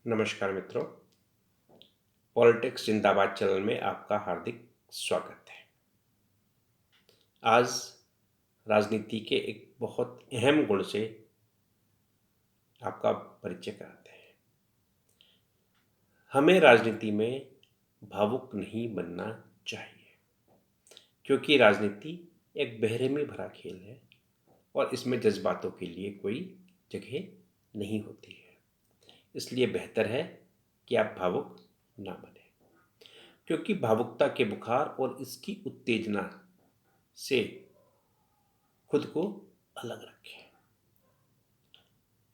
नमस्कार मित्रों। पॉलिटिक्स जिंदाबाद चैनल में आपका हार्दिक स्वागत है। आज राजनीति के एक बहुत अहम गुण से आपका परिचय कराते हैं। हमें राजनीति में भावुक नहीं बनना चाहिए, क्योंकि राजनीति एक बेरहमी भरा खेल है और इसमें जज्बातों के लिए कोई जगह नहीं होती है। इसलिए बेहतर है कि आप भावुक ना बने, क्योंकि भावुकता के बुखार और इसकी उत्तेजना से खुद को अलग रखें।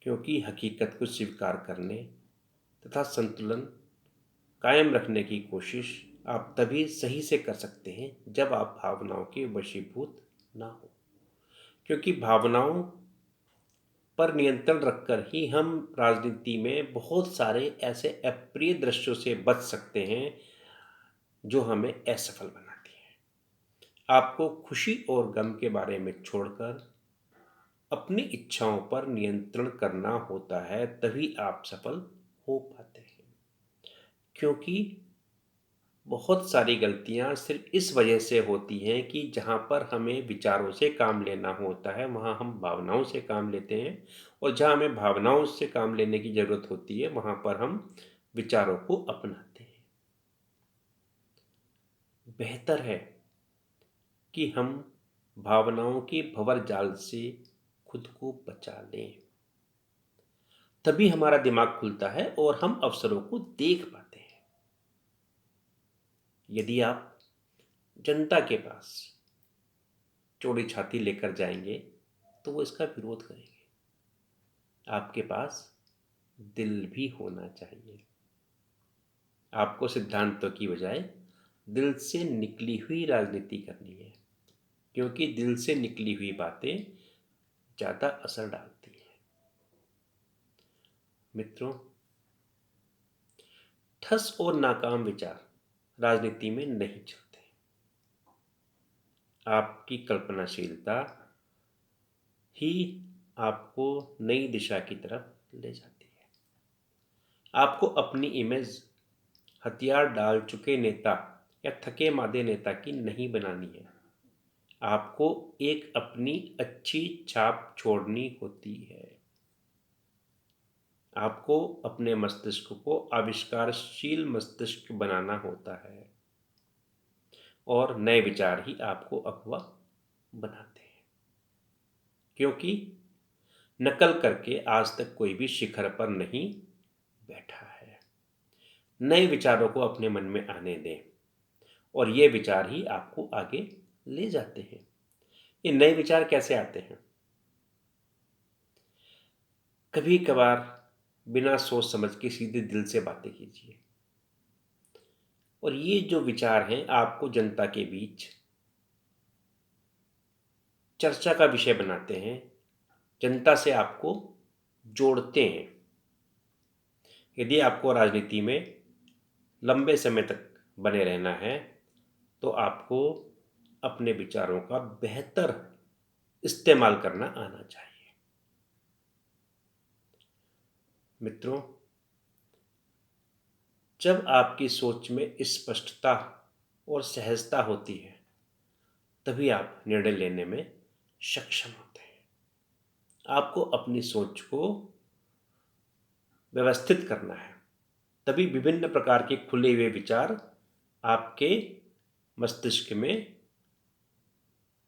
क्योंकि हकीकत को स्वीकार करने तथा संतुलन कायम रखने की कोशिश आप तभी सही से कर सकते हैं जब आप भावनाओं के वशीभूत ना हो। क्योंकि भावनाओं पर नियंत्रण रखकर ही हम राजनीति में बहुत सारे ऐसे अप्रिय दृश्यों से बच सकते हैं जो हमें असफल बनाती हैं। आपको खुशी और गम के बारे में छोड़कर अपनी इच्छाओं पर नियंत्रण करना होता है, तभी आप सफल हो पाते हैं। क्योंकि बहुत सारी गलतियां सिर्फ इस वजह से होती हैं कि जहां पर हमें विचारों से काम लेना होता है वहां हम भावनाओं से काम लेते हैं, और जहां हमें भावनाओं से काम लेने की जरूरत होती है वहां पर हम विचारों को अपनाते हैं। बेहतर है कि हम भावनाओं के भंवर जाल से खुद को बचा लें। तभी हमारा दिमाग खुलता है और हम अवसरों को देख पाते हैं। यदि आप जनता के पास चौड़ी छाती लेकर जाएंगे तो वो इसका विरोध करेंगे। आपके पास दिल भी होना चाहिए। आपको सिद्धांतों की बजाय दिल से निकली हुई राजनीति करनी है, क्योंकि दिल से निकली हुई बातें ज़्यादा असर डालती हैं। मित्रों, ठस और नाकाम विचार राजनीति में नहीं चलते। आपकी कल्पनाशीलता ही आपको नई दिशा की तरफ ले जाती है। आपको अपनी इमेज हथियार डाल चुके नेता या थके मादे नेता की नहीं बनानी है। आपको एक अपनी अच्छी छाप छोड़नी होती है। आपको अपने मस्तिष्क को आविष्कारशील मस्तिष्क बनाना होता है, और नए विचार ही आपको अगवा बनाते हैं। क्योंकि नकल करके आज तक कोई भी शिखर पर नहीं बैठा है। नए विचारों को अपने मन में आने दें, और ये विचार ही आपको आगे ले जाते हैं। ये नए विचार कैसे आते हैं? कभी कभार बिना सोच समझ के सीधे दिल से बातें कीजिए, और ये जो विचार हैं आपको जनता के बीच चर्चा का विषय बनाते हैं, जनता से आपको जोड़ते हैं। यदि आपको राजनीति में लंबे समय तक बने रहना है तो आपको अपने विचारों का बेहतर इस्तेमाल करना आना चाहिए। मित्रों, जब आपकी सोच में स्पष्टता और सहजता होती है तभी आप निर्णय लेने में सक्षम होते हैं। आपको अपनी सोच को व्यवस्थित करना है, तभी विभिन्न प्रकार के खुले हुए विचार आपके मस्तिष्क में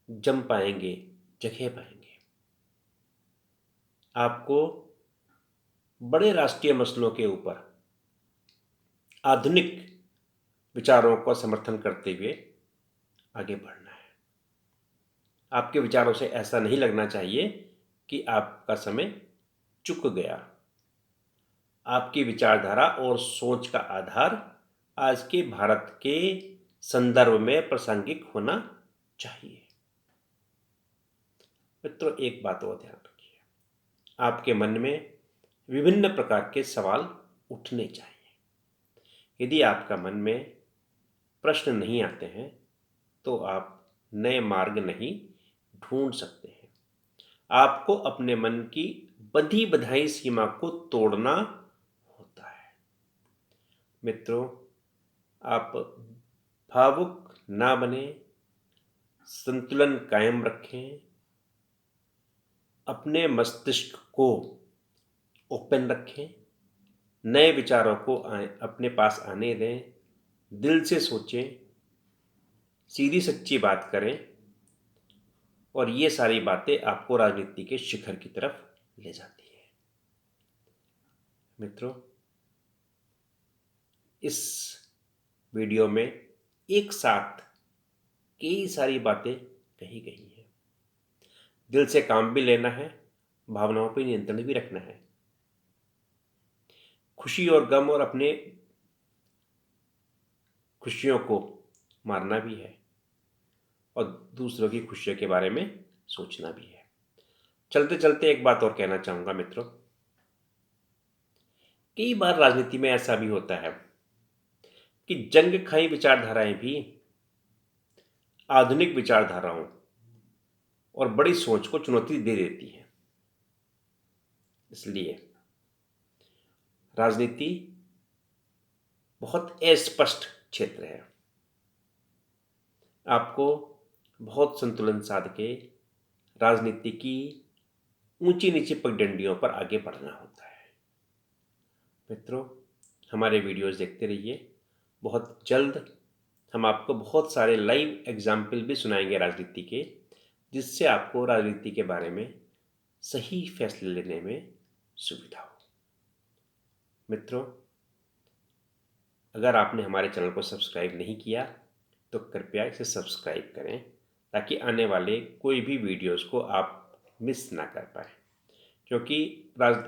जम पाएंगे, जगह पाएंगे। आपको बड़े राष्ट्रीय मसलों के ऊपर आधुनिक विचारों का समर्थन करते हुए आगे बढ़ना है। आपके विचारों से ऐसा नहीं लगना चाहिए कि आपका समय चुक गया। आपकी विचारधारा और सोच का आधार आज के भारत के संदर्भ में प्रासंगिक होना चाहिए। मित्रों, एक बात और ध्यान रखिए, आपके मन में विभिन्न प्रकार के सवाल उठने चाहिए। यदि आपका मन में प्रश्न नहीं आते हैं तो आप नए मार्ग नहीं ढूंढ सकते हैं। आपको अपने मन की बंधी बधाई सीमा को तोड़ना होता है। मित्रों, आप भावुक ना बने, संतुलन कायम रखें, अपने मस्तिष्क को ओपन रखें, नए विचारों को अपने पास आने दें, दिल से सोचें, सीधी सच्ची बात करें और ये सारी बातें आपको राजनीति के शिखर की तरफ ले जाती है। मित्रों, इस वीडियो में एक साथ कई सारी बातें कही गई हैं। दिल से काम भी लेना है, भावनाओं पर नियंत्रण भी रखना है, खुशी और गम और अपने खुशियों को मारना भी है और दूसरों की खुशियों के बारे में सोचना भी है। चलते चलते एक बात और कहना चाहूंगा मित्रों, कई बार राजनीति में ऐसा भी होता है कि जंग खाई विचारधाराएं भी आधुनिक विचारधाराओं और बड़ी सोच को चुनौती दे देती हैं। इसलिए राजनीति बहुत अस्पष्ट क्षेत्र है। आपको बहुत संतुलन साध के राजनीति की ऊंची नीची पगडंडियों पर आगे बढ़ना होता है। मित्रों, हमारे वीडियोस देखते रहिए। बहुत जल्द हम आपको बहुत सारे लाइव एग्जाम्पल भी सुनाएंगे राजनीति के, जिससे आपको राजनीति के बारे में सही फैसले लेने में सुविधा हो। मित्रों, अगर आपने हमारे चैनल को सब्सक्राइब नहीं किया तो कृपया इसे सब्सक्राइब करें, ताकि आने वाले कोई भी वीडियोस को आप मिस ना कर पाए, क्योंकि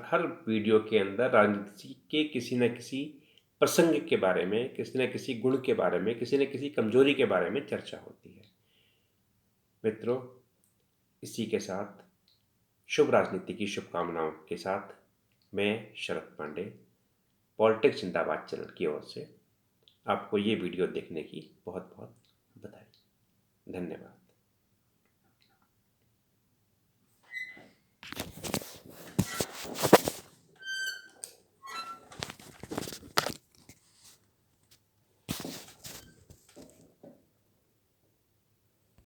हर वीडियो के अंदर राजनीति के किसी न किसी प्रसंग के बारे में, किसी न किसी गुण के बारे में, किसी न किसी कमजोरी के बारे में चर्चा होती है। मित्रों, इसी के साथ शुभ राजनीति की शुभकामनाओं के साथ मैं शरद पांडे, पॉलिटिक्स जिंदाबाद चैनल की ओर से आपको ये वीडियो देखने की बहुत बहुत बधाई। धन्यवाद।